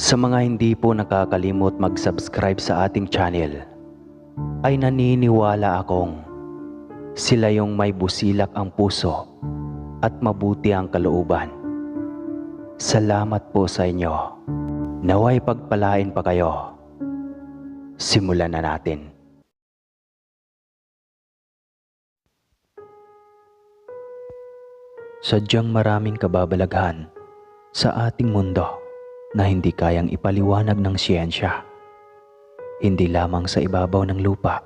Sa mga hindi po nakakalimot mag-subscribe sa ating channel, ay naniniwala akong sila yung may busilak ang puso at mabuti ang kalooban. Salamat po sa inyo. Naway pagpalain pa kayo. Simulan na natin. Sadyang maraming kababalaghan sa ating mundo na hindi kayang ipaliwanag ng siyensya. Hindi lamang sa ibabaw ng lupa,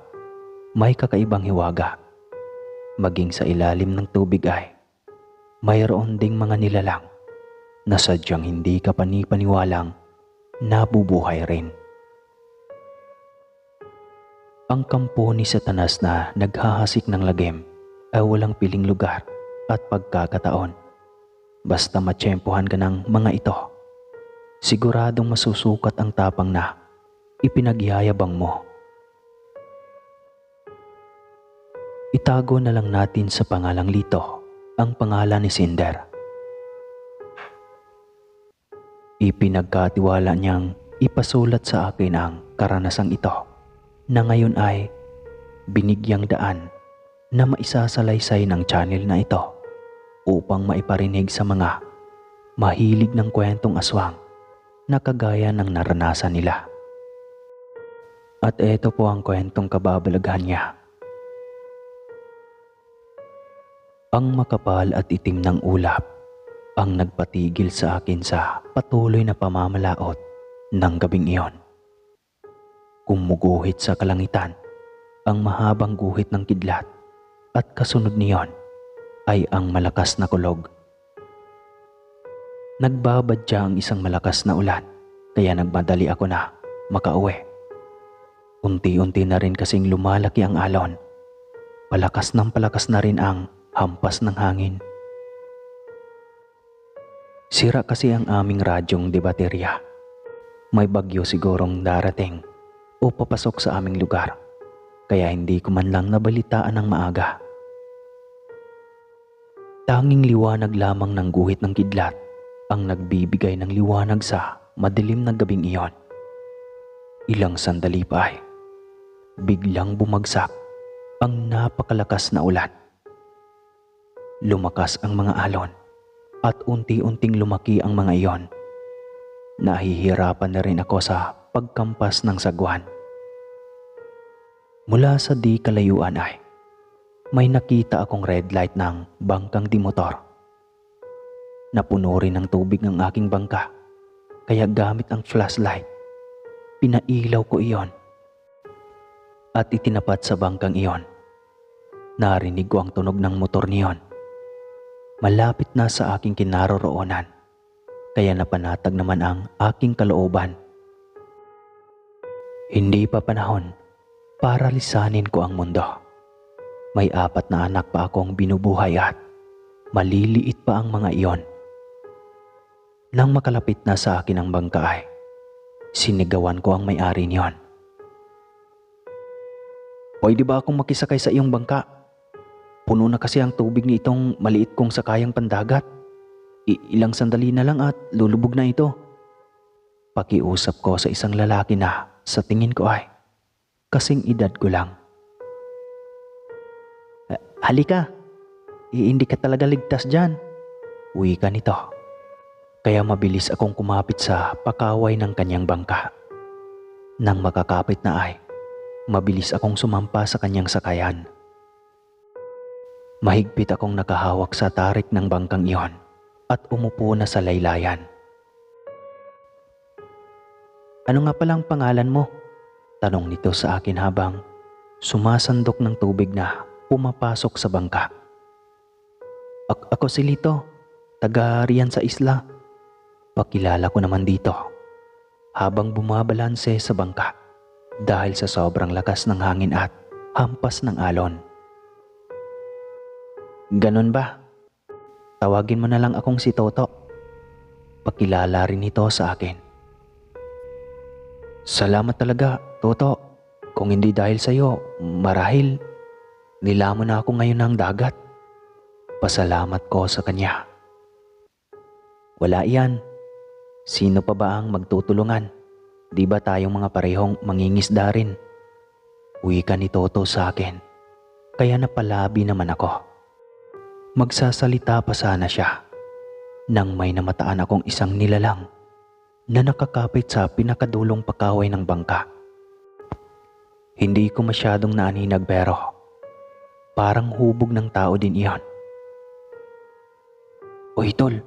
may kakaibang hiwaga. Maging sa ilalim ng tubig ay mayroon ding mga nilalang na sadyang hindi ka panipaniwalang nabubuhay rin. Ang kampo ni Satanas na naghahasik ng lagim ay walang piling lugar at pagkakataon. Basta matsyempohan ka ng mga ito, siguradong masusukat ang tapang na ipinagyayabang mo. Itago na lang natin sa pangalang Lito ang pangalan ni Cinder. Ipinagkatiwala niyang ipasulat sa akin ang karanasang ito na ngayon ay binigyang daan na maisasalaysay ng channel na ito upang maiparinig sa mga mahilig ng kwentong aswang na kagaya ng naranasan nila. At ito po ang kwentong kababalaghan niya. Ang makapal at itim ng ulap ang nagpatigil sa akin sa patuloy na pamamalaot ng gabing iyon. Kumuguhit sa kalangitan ang mahabang guhit ng kidlat at kasunod niyon ay ang malakas na kulog. Nagbabadya ang isang malakas na ulan kaya nagmadali ako na makauwi. Unti-unti na rin kasing lumalaki ang alon. Palakas na rin ang hampas ng hangin. Sira kasi ang aming radyong de baterya. May bagyo sigurong darating o papasok sa aming lugar, kaya hindi ko man lang nabalitaan ng maaga. Tanging liwanag lamang ng guhit ng kidlat ang nagbibigay ng liwanag sa madilim na gabing iyon. Ilang sandali pa ay biglang bumagsak ang napakalakas na ulan. Lumakas ang mga alon at unti-unting lumaki ang mga iyon. Nahihirapan na rin ako sa pagkampas ng sagwan. Mula sa di kalayuan ay may nakita akong red light ng bangkang dimotor. Napuno rin ng tubig ng aking bangka, kaya gamit ang flashlight, pinailaw ko iyon at itinapat sa bangkang iyon. Narinig ko ang tunog ng motor niyon. Malapit na sa aking kinaroroonan, kaya napanatag naman ang aking kalooban. Hindi pa panahon para lisanin ko ang mundo. May 4 na anak pa akong binubuhay at maliliit pa ang mga iyon. Nang makalapit na sa akin ang bangka ay sinigawan ko ang may-ari niyon. Pwede ba akong makisakay sa iyong bangka? Puno na kasi ang tubig ni itong maliit kong sakayang pandagat. Ilang sandali na lang at lulubog na ito. Pakiusap ko sa isang lalaki na sa tingin ko ay kasing edad ko lang. Halika, hindi ka talaga ligtas dyan, wika nito. Kaya mabilis akong kumapit sa pakaway ng kanyang bangka. Nang makakapit na ay mabilis akong sumampa sa kanyang sakayan. Mahigpit akong nakahawak sa tarik ng bangkang iyon at umupo na sa laylayan. Ano nga palang pangalan mo? Tanong nito sa akin habang sumasandok ng tubig na pumapasok sa bangka. Ako si Lito, taga riyan sa isla. Pakilala ko naman dito habang bumabalanse sa bangka dahil sa sobrang lakas ng hangin at hampas ng alon. Ganon ba? Tawagin mo na lang akong si Toto. Pakilala rin ito sa akin. Salamat talaga, Toto. Kung hindi dahil sa iyo, marahil nilamon na ako ngayon ng dagat. Pasalamat ko sa kanya. Wala iyan. Sino pa ba ang magtutulungan? Di ba tayong mga parehong mangingisda rin? Wika ni Toto sa akin, kaya napalabi naman ako. Magsasalita pa sana siya nang may namataan akong isang nilalang na nakakapit sa pinakadulong pakaway ng bangka. Hindi ko masyadong naaninag pero parang hubog ng tao din iyon. "Uy tol,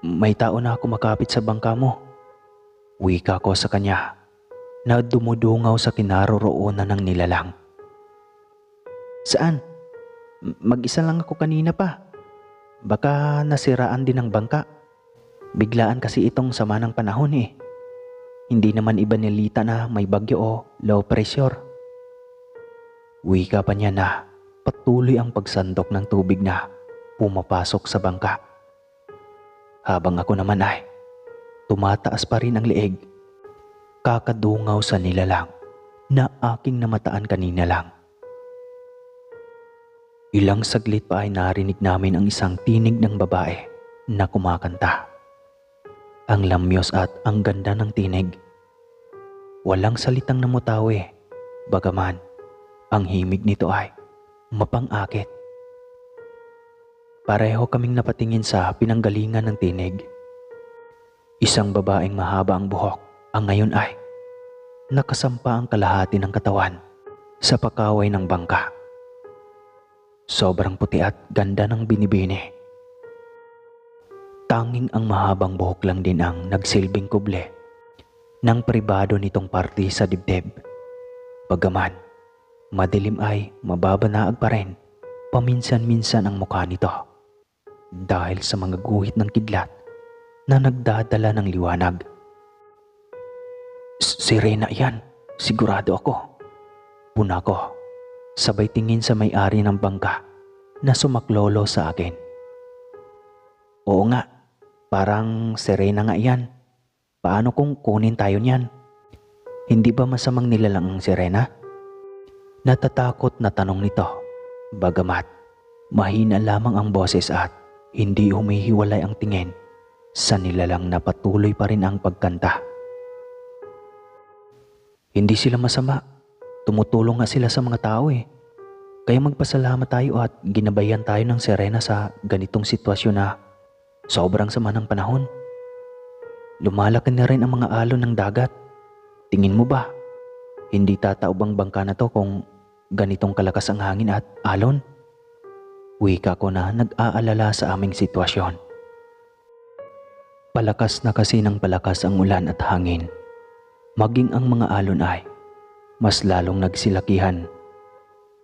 may tao na kumakapit sa bangka mo." Wika ko sa kanya na dumudungaw sa kinaroroonan ng nilalang. "Saan? Mag-isa lang ako kanina pa. Baka nasiraan din ang bangka. Biglaan kasi itong sama ng panahon eh. Hindi naman ibanilita na may bagyo o low pressure." Wika pa niya na patuloy ang pagsandok ng tubig na pumapasok sa bangka. Habang ako naman ay tumataas pa rin ang leeg, kakadungaw sa nilalang na aking namataan kanina lang. Ilang saglit pa ay narinig namin ang isang tinig ng babae na kumakanta. Ang lamyos at ang ganda ng tinig. Walang salitang namutawi, bagaman ang himig nito ay mapang-akit. Pareho kaming napatingin sa pinanggalingan ng tinig. Isang babaeng mahaba ang buhok ang ngayon ay nakasampa ang kalahati ng katawan sa pakaway ng bangka. Sobrang puti at ganda ng binibini. Tanging ang mahabang buhok lang din ang nagsilbing kuble ng pribado nitong parte sa dibdib. Bagaman madilim ay mababanaag pa rin paminsan-minsan ang mukha nito dahil sa mga guhit ng kidlat na nagdadala ng liwanag. "Sirena yan, sigurado ako." Puna ko, sabay tingin sa may-ari ng bangka na sumaklolo sa akin. "Oo nga, parang sirena nga yan. Paano kung kunin tayo niyan? Hindi ba masamang nilalang ang sirena?" Natatakot na tanong nito, bagamat mahina lamang ang boses at hindi humihiwalay ang tingin sa nilalang na patuloy pa rin ang pagkanta. "Hindi sila masama. Tumutulong nga sila sa mga tao eh. Kaya magpasalamat tayo at ginabayan tayo ng sirena sa ganitong sitwasyon na sobrang sama ng panahon. Lumalaki na rin ang mga alon ng dagat. Tingin mo ba, hindi tataob ang bangka na to kung ganitong kalakas ang hangin at alon?" Wika ko na nag-aalala sa aming sitwasyon. Palakas na kasi ng palakas ang ulan at hangin. Maging ang mga alon ay mas lalong nagsilakihan.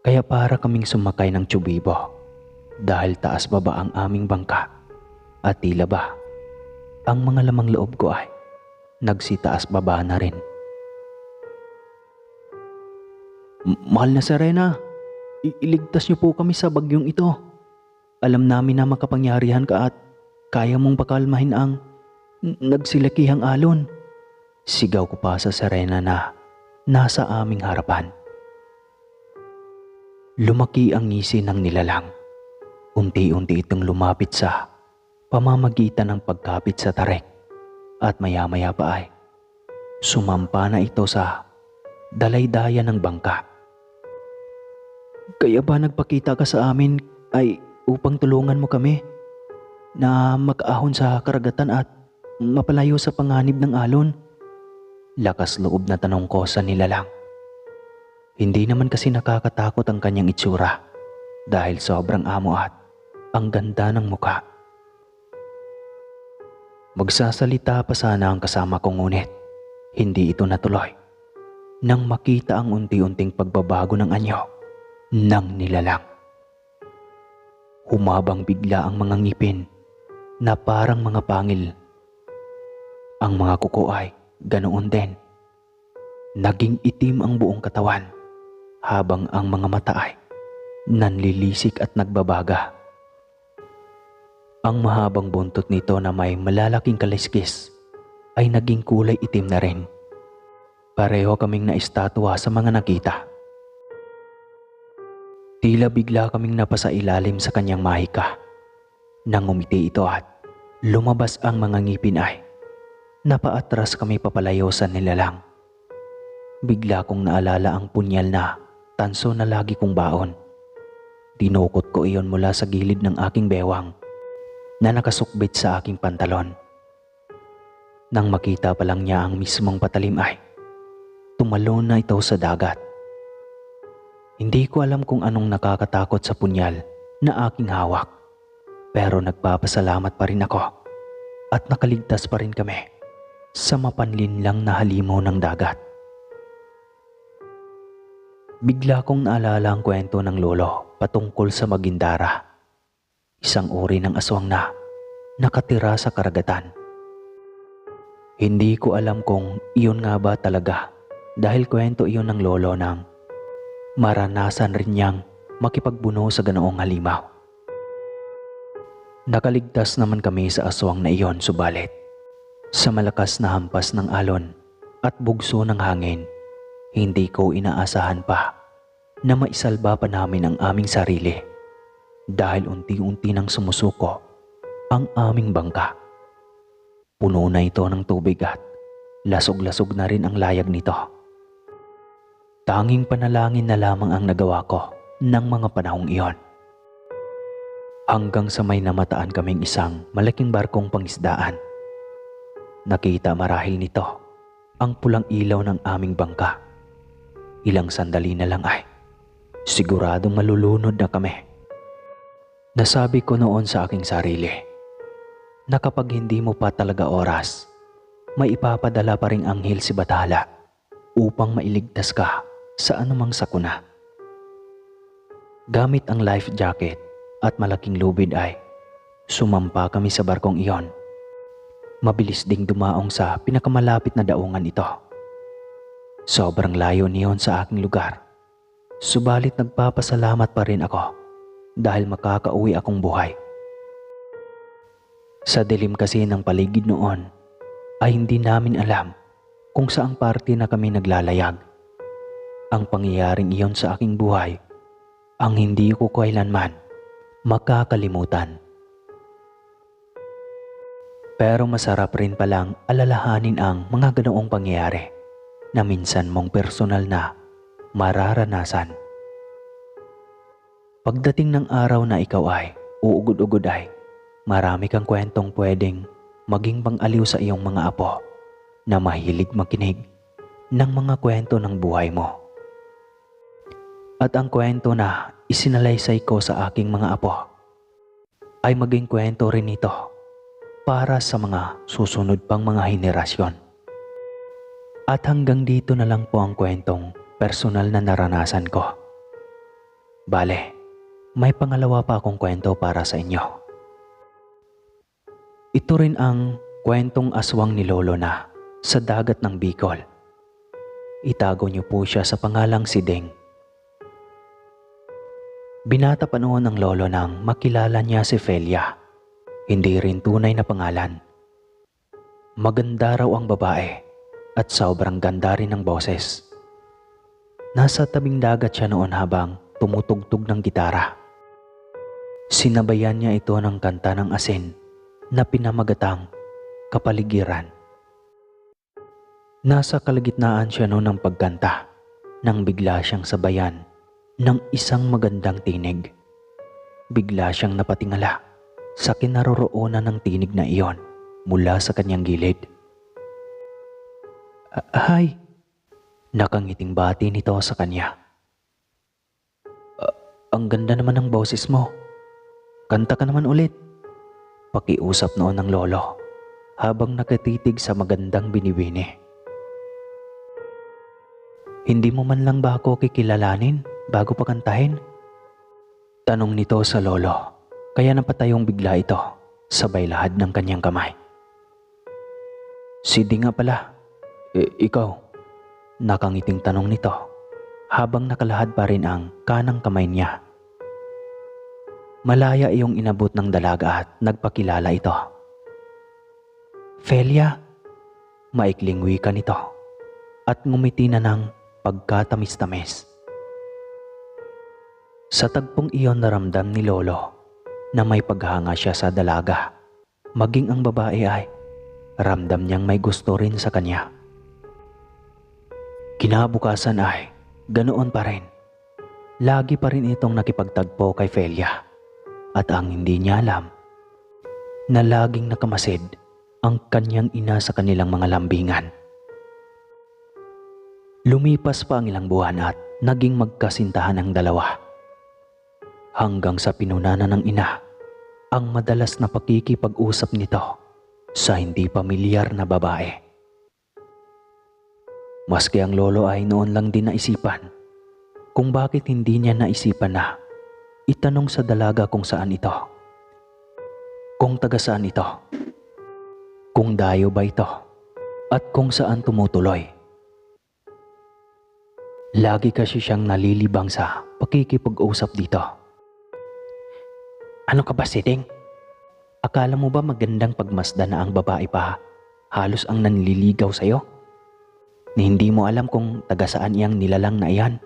Kaya para kaming sumakay ng tsubibo dahil taas baba ang aming bangka at tila ba ang mga lamang loob ko ay nagsitaas baba na rin. "Mahal na Serena, iligtas niyo po kami sa bagyong ito. Alam namin na makapangyarihan ka at kaya mong pakalmahin ang nagsilakihang alon." Sigaw ko pa sa Serena na nasa aming harapan. Lumaki ang ngisi ng nilalang. Unti-unti itong lumapit sa pamamagitan ng pagkapit sa tarik at maya-maya pa ay sumampa na ito sa dalaydayan ng bangka. "Kaya ba nagpakita ka sa amin ay upang tulungan mo kami na makaahon sa karagatan at mapalayo sa panganib ng alon?" Lakas loob na tanong ko sa nilalang. Hindi naman kasi nakakatakot ang kanyang itsura dahil sobrang amo at ang ganda ng mukha. Magsasalita pa sana ang kasama ko ngunit hindi ito natuloy nang makita ang unti-unting pagbabago ng anyo ng nilalang. Humabang bigla ang mga ngipin na parang mga pangil. Ang mga kuko ay ganoon din. Naging itim ang buong katawan habang ang mga mata ay nanlilisik at nagbabaga. Ang mahabang buntot nito na may malalaking kaliskis ay naging kulay itim na rin. Pareho kaming naistatwa sa mga nakita. Tila bigla kaming napasailalim sa kanyang mahika. Nang umiti ito at lumabas ang mga ngipin ay Napaatras kami papalayo sa nilalang. Bigla kong naalala ang punyal na tanso na lagi kong baon. Dinukot ko iyon mula sa gilid ng aking bewang na nakasukbit sa aking pantalon. Nang makita pa lang niya ang mismong patalim ay tumalon na ito sa dagat. Hindi ko alam kung anong nakakatakot sa punyal na aking hawak, pero nagpapasalamat pa rin ako at nakaligtas pa rin kami sa mapanlinlang na halimaw ng dagat. Bigla kong naalala ang kwento ng lolo patungkol sa Magindara, isang uri ng aswang na nakatira sa karagatan. Hindi ko alam kung iyon nga ba talaga dahil kwento iyon ng lolo ng maranasan rin niyang makipagbuno sa ganoong halimaw. Nakaligtas naman kami sa aswang na iyon, subalit sa malakas na hampas ng alon at bugso ng hangin, hindi ko inaasahan pa na maisalba pa namin ang aming sarili dahil unti-unti nang sumusuko ang aming bangka. Puno na ito ng tubig at lasog-lasog na rin ang layag nito. Tanging panalangin na lamang ang nagawa ko ng mga panahong iyon. Hanggang sa may namataan kaming isang malaking barkong pangisdaan. Nakita marahil nito ang pulang ilaw ng aming bangka. Ilang sandali na lang ay siguradong malulunod na kami. Nasabi ko noon sa aking sarili na kapag hindi mo pa talaga oras, may ipapadala pa ring anghel si Bathala upang mailigtas ka sa anumang sakuna. Gamit ang life jacket at malaking lubid ay sumampa kami sa barkong iyon. Mabilis ding dumaong sa pinakamalapit na daungan ito. Sobrang layo niyon sa aking lugar, subalit nagpapasalamat pa rin ako dahil makakauwi akong buhay. Sa dilim kasi ng paligid noon ay hindi namin alam kung saang parte na kami naglalayag. Ang pangyayaring iyon sa aking buhay ang hindi ko kailanman makakalimutan. Pero masarap rin palang alalahanin ang mga ganoong pangyayari na minsan mong personal na mararanasan. Pagdating ng araw na ikaw ay uugod-ugod ay marami kang kwentong pwedeng maging pang-aliw sa iyong mga apo na mahilig makinig ng mga kwento ng buhay mo. At ang kwento na isinalaysay ko sa aking mga apo ay maging kwento rin ito para sa mga susunod pang mga henerasyon. At hanggang dito na lang po ang kwentong personal na naranasan ko. Bale, may pangalawa pa akong kwento para sa inyo. Ito rin ang kwentong aswang ni Lolo na sa dagat ng Bicol. Itago niyo po siya sa pangalang si Ding. Binata pa noon ng lolo nang makilala niya si Felia. Hindi rin tunay na pangalan. Maganda raw ang babae at sobrang ganda rin ng boses. Nasa tabing dagat siya noon habang tumutugtog ng gitara. Sinabayan niya ito ng kanta ng asin na pinamagatang Kapaligiran. Nasa kalagitnaan siya noon ng pagkanta nang bigla siyang sabayan ng isang magandang tinig. Bigla siyang napatingala sa kinaroroonan ng tinig na iyon mula sa kanyang gilid. Ay! Nakangiting bati nito sa kanya. Ang ganda naman ng boses mo. Kanta ka naman ulit. Pakiusap noon ng lolo habang nakatitig sa magandang binibini. Hindi mo man lang ba ako kikilalanin bago pa kantahin? Tanong nito sa lolo. Kaya napatayong bigla ito, sabay lahad ng kanyang kamay. Si Ding nga pala. Ikaw? Nakangiting tanong nito habang nakalahad pa rin ang kanang kamay niya. Malaya iyong inabot ng dalaga at nagpakilala ito. Felia, maikling wika nito at ngumiti na ng pagkatamis-tamis. Sa tagpong iyon naramdam ni Lolo na may paghanga siya sa dalaga, maging ang babae ay ramdam niyang may gusto rin sa kanya. Kinabukasan ay ganoon pa rin. Lagi pa rin itong nakipagtagpo kay Felia at ang hindi niya alam na laging nakamasid ang kanyang ina sa kanilang mga lambingan. Lumipas pa ang ilang buwan at naging magkasintahan ang dalawa. Hanggang sa pinunanan ng ina ang madalas na pakikipag-usap nito sa hindi pamilyar na babae. Maski ang lolo ay noon lang din naisipan kung bakit hindi niya naisipan na itanong sa dalaga kung saan ito, kung taga saan ito, kung dayo ba ito, at kung saan tumutuloy. Lagi kasi siyang nalilibang sa pakikipag-usap dito. Ano ka ba, Siding? Akala mo ba magandang pagmasdan na ang babae pa halos ang nanliligaw sa'yo? Ni hindi mo alam kung taga saan iyang nilalang na iyan?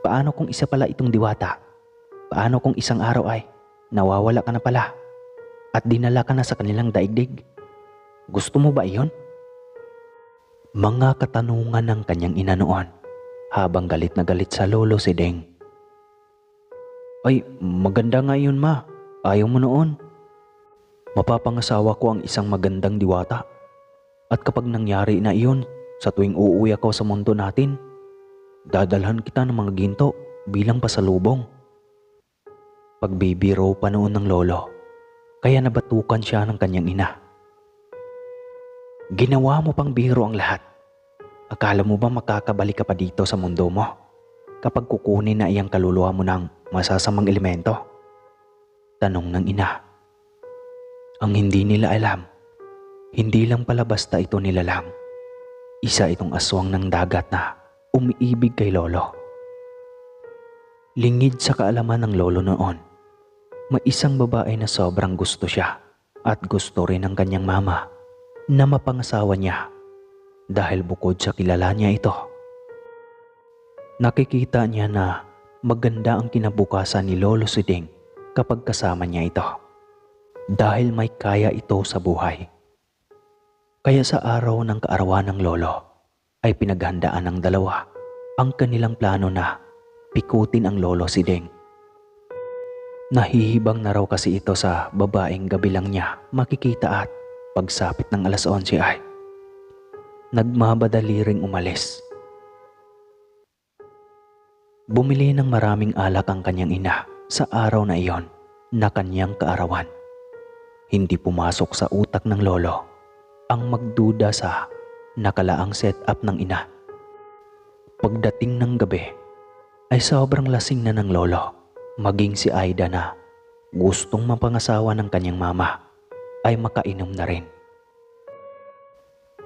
Paano kung isa pala itong diwata? Paano kung isang araw ay nawawala ka na pala at dinala ka na sa kanilang daigdig? Gusto mo ba iyon? Mga katanungan ng kanyang ina noon habang galit na galit sa lolo si Deng. Ay, maganda nga yun, ma. Ayaw mo noon. Mapapangasawa ko ang isang magandang diwata. At kapag nangyari na iyon, sa tuwing uuwi ako sa mundo natin, dadalhan kita ng mga ginto bilang pasalubong. Pagbibiro pa noon ng lolo, kaya nabatukan siya ng kanyang ina. Ginawa mo pang biro ang lahat. Akala mo ba makakabalik ka pa dito sa mundo mo kapag kukunin na iyang kaluluwa mo ng masasamang elemento? Tanong ng ina. Ang hindi nila alam, hindi lang pala basta ito nilalang. Isa itong aswang ng dagat na umiibig kay lolo. Lingid sa kaalaman ng lolo noon, may isang babae na sobrang gusto siya at gusto rin ng kanyang mama na mapangasawa niya dahil bukod sa kilala niya ito. Nakikita niya na maganda ang kinabukasan ni Lolo Siding kapag kasama niya ito dahil may kaya ito sa buhay. Kaya sa araw ng kaarawan ng lolo ay pinaghandaan ng dalawa ang kanilang plano na pikutin ang Lolo Siding. Nahihibang na raw kasi ito sa babaeng gabi lang niya makikita at pagsapit ng alas 11 ay nagmamadali ring umalis. Bumili ng maraming alak ang kanyang ina sa araw na iyon na kanyang kaarawan. Hindi pumasok sa utak ng lolo ang magduda sa nakalaang setup ng ina. Pagdating ng gabi ay sobrang lasing na ng lolo, maging si Aida na gustong mapangasawa ng kanyang mama ay makainom na rin.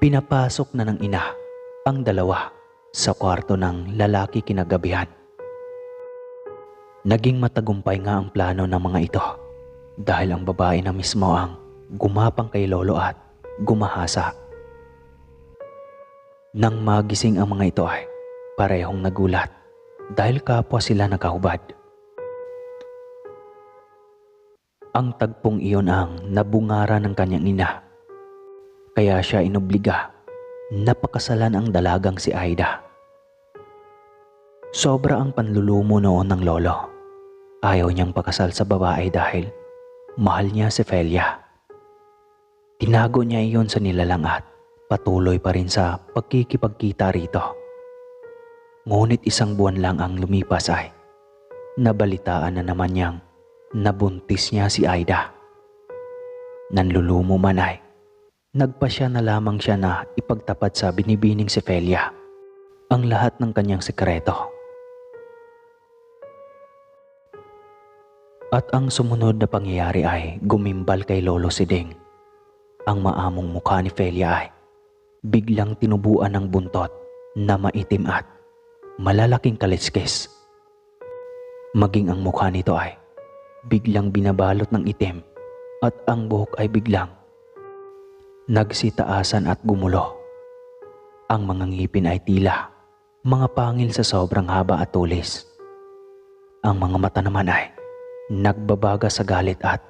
Pinapasok na ng ina ang dalawa sa kwarto ng lalaki kinagabihan. Naging matagumpay nga ang plano ng mga ito dahil ang babae na mismo ang gumapang kay lolo at gumahasa. Nang magising ang mga ito ay parehong nagulat dahil kapwa sila nakahubad. Ang tagpong iyon ang nabungara ng kanyang ina. Kaya siya inobliga na pakasalan ang dalagang si Aida. Sobra ang panlulumo noon ng lolo. Ayaw niyang pakasal sa babae dahil mahal niya si Felia. Tinago niya iyon sa nilalang at patuloy pa rin sa pagkikipagkita rito. Ngunit isang buwan lang ang lumipas ay nabalitaan na naman niyang nabuntis niya si Aida. Nanlulumo man ay nagpasya na lamang siya na ipagtapat sa binibining si Felia ang lahat ng kanyang sekreto. At ang sumunod na pangyayari ay gumimbal kay Lolo Siding. Ang maamong mukha ni Felia ay biglang tinubuan ng buntot na maitim at malalaking kaliskis. Maging ang mukha nito ay biglang binabalot ng itim at ang buhok ay biglang nagsitaasan at gumulo. Ang mga ngipin ay tila mga pangil sa sobrang haba at tulis. Ang mga mata naman ay nagbabaga sa galit at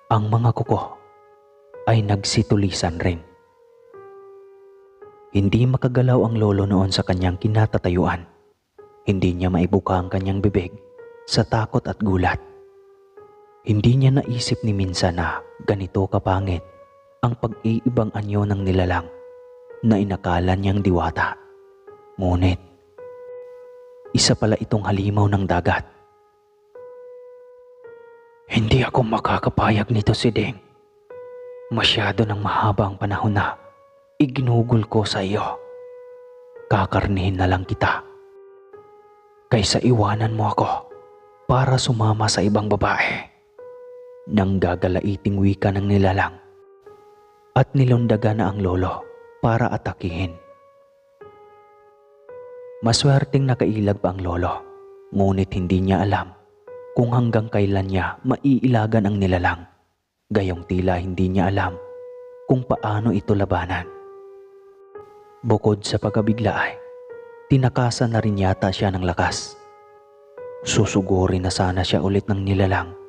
ang mga kuko ay nagsitulisan rin. Hindi makagalaw ang lolo noon sa kanyang kinatatayuan. Hindi niya maibuka ang kanyang bibig sa takot at gulat. Hindi niya naisip ni minsan na ganito kapangit ang pag-iibang anyo ng nilalang na inakala niyang diwata. Ngunit, isa pala itong halimaw ng dagat. Hindi ako makakapayag nito, Siding. Masyado ng mahabang panahon na iginugol ko sa iyo. Kakarnihin na lang kita kaysa iwanan mo ako para sumama sa ibang babae. Nang gagalaiting wika ng nilalang at nilundaga na ang lolo para atakihin. Maswerteng nakailag pa ang lolo, ngunit hindi niya alam kung hanggang kailan niya maiilagan ang nilalang, gayong tila hindi niya alam kung paano ito labanan. Bukod sa pagkabigla ay, tinakasan na rin yata siya ng lakas. Susugurin na sana siya ulit ng nilalang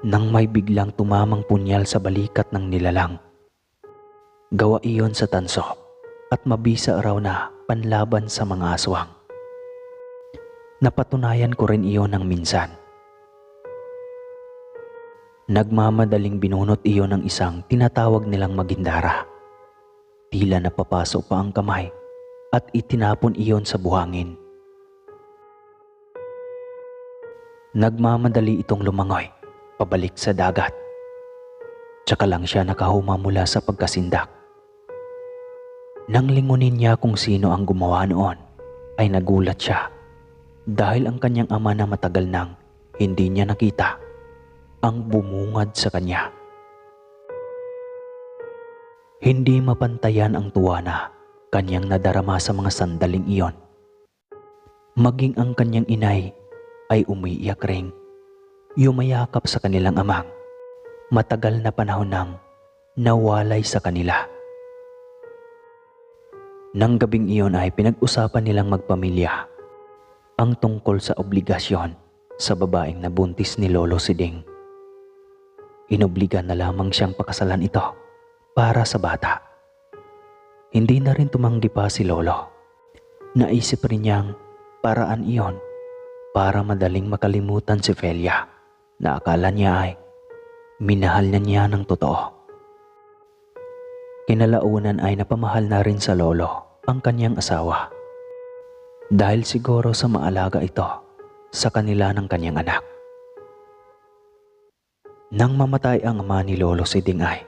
nang may biglang tumamang punyal sa balikat ng nilalang. Gawa iyon sa tanso at mabisa raw na panlaban sa mga aswang. Napatunayan ko rin iyon ng minsan. Nagmamadaling binunot iyon ng isang tinatawag nilang Magindara. Tila napapasok pa ang kamay at itinapon iyon sa buhangin. Nagmamadali itong lumangoy pabalik sa dagat. Tsaka lang siya nakahuma mula sa pagkasindak. Nang lingunin niya kung sino ang gumawa noon, ay nagulat siya dahil ang kanyang ama na matagal nang hindi niya nakita ang bumungad sa kanya. Hindi mapantayan ang tuwa na kanyang nadarama sa mga sandaling iyon. Maging ang kanyang inay ay umiiyak ring yumayakap sa kanilang amang matagal na panahon nang nawalay sa kanila. Nang gabing iyon ay pinag-usapan nilang magpamilya ang tungkol sa obligasyon sa babaeng nabuntis ni Lolo Siding. Inobliga na lamang siyang pakasalan ito para sa bata. Hindi na rin tumanggi pa si Lolo. Naisip rin niyang paraan iyon para madaling makalimutan si Felia na akala niya ay minahal na niya ng totoo. Kinalaunan ay napamahal na rin sa lolo ang kanyang asawa dahil siguro sa maalaga ito sa kanila ng kanyang anak. Nang mamatay ang ama ni Lolo Siding ay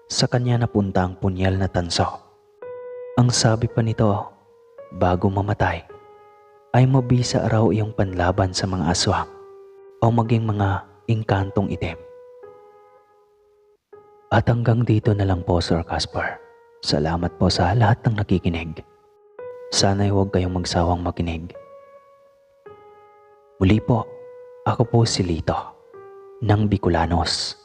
sa kanya napunta ang punyal na tanso. Ang sabi pa nito, bago mamatay, ay mabisa raw iyong panlaban sa mga aswang o maging mga engkantong itim. At hanggang dito na lang po, Sir Casper. Salamat po sa lahat ng nakikinig. Sana'y huwag kayong magsawang makinig. Muli po, ako po si Lito ng Bicolanos.